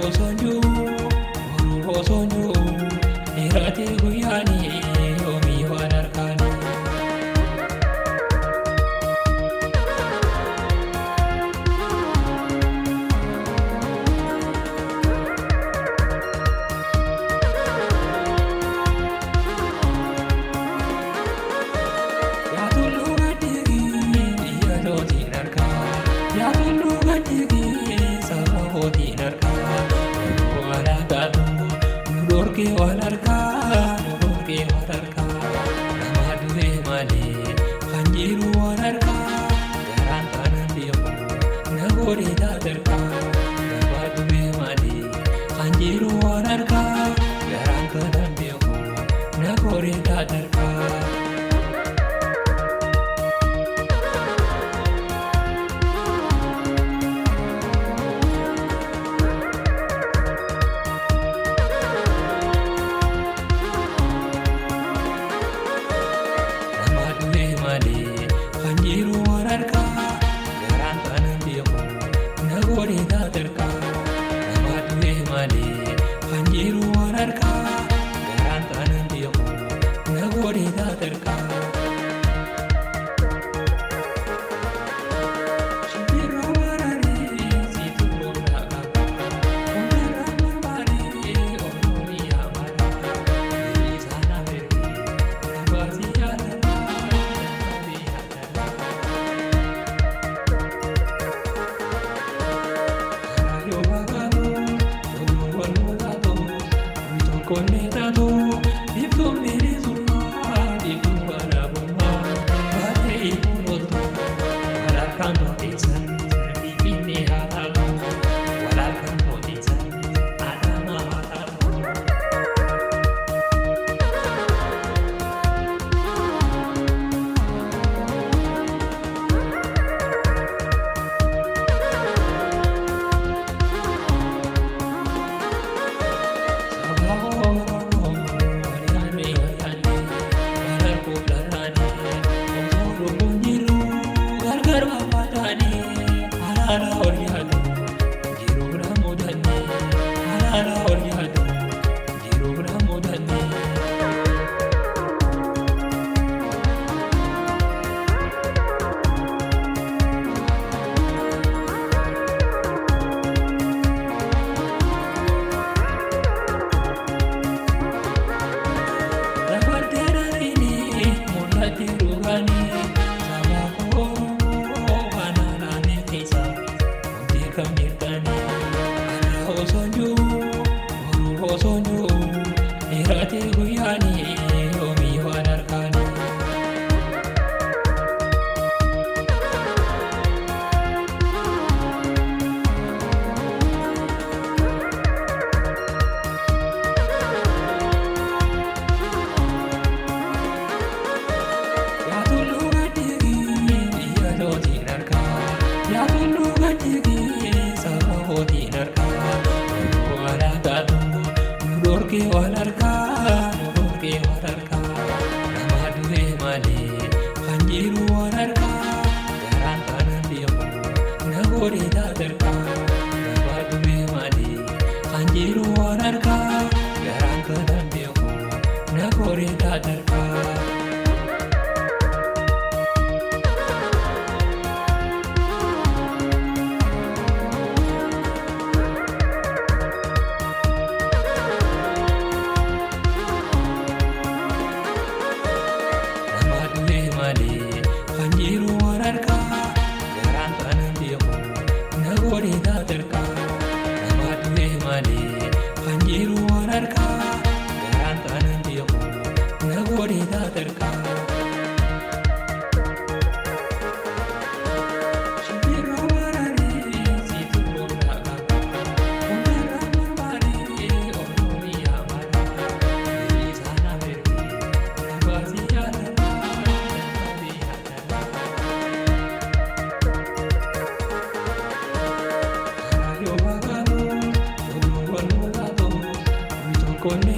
osonjuu boruu osonjuu dheeratee guyyaanii yoomii waan harkaanii. Yaa tulluu gadhiirii biyya lootiin harkaa yaa tulluu gadhiirii saba kootiin harkaa wal harkaatu nu dhorkee wal harkaa nu dhorkee wal harkaa nama du'e malee kan jiru wal harkaa garaan kanan beeku na godhee taatarkaa nama du'e malee kan jiru wal harkaa garaan kanan beeku na godhee taatarkaa. Kan jiru wal harkaa garaan kanan beeku na godhee taatarkaa nama du'e malee kan jiru wal harkaa garaan kanan beeku na godhee taatarkaa. Shimbirroo bararee siituu boondaa qaba hundarraa barbaadee ooluu yaamara isaa na mergee na baasii yaadata. Kone tato, bifto mere zulma, bifto barabuma, bate ipunoto, walar kanto tisan, bifine hatato, walar kanto tisan, adama hatato. Ala oryadu, jiru ramudani. Ala oryadu, jiru ramudani. Rabartera ini mulati rugani, sama osonjuu dheeratee guyyaanii yoomii waan harkaanii. Yaa tulluu gadhiirii biyya lootiin harkaa yaa tulluu gadhiirii saba kootiin harkaa wal harkaatu. Dorke wal harkaa nu dorke wal harkaa nama du'e malee kan jiru wal harkaa garaan kanan beeku na godhee taatarkaa nama du'e malee kan jiru wal harkaa garaan kanan beeku na godhee taatarkaa. Kan jiru wal harkaa garaan kanan beeku na godhee taatarkaa nama du'e malee kan jiru wal harkaa garaan kanan beeku na godhee taatarkaa. Shimbirroo bararee siituu boondaa qaba hundarraa barbaadee ooluu yaamara isaa na mergee na baasii yaadata. Kone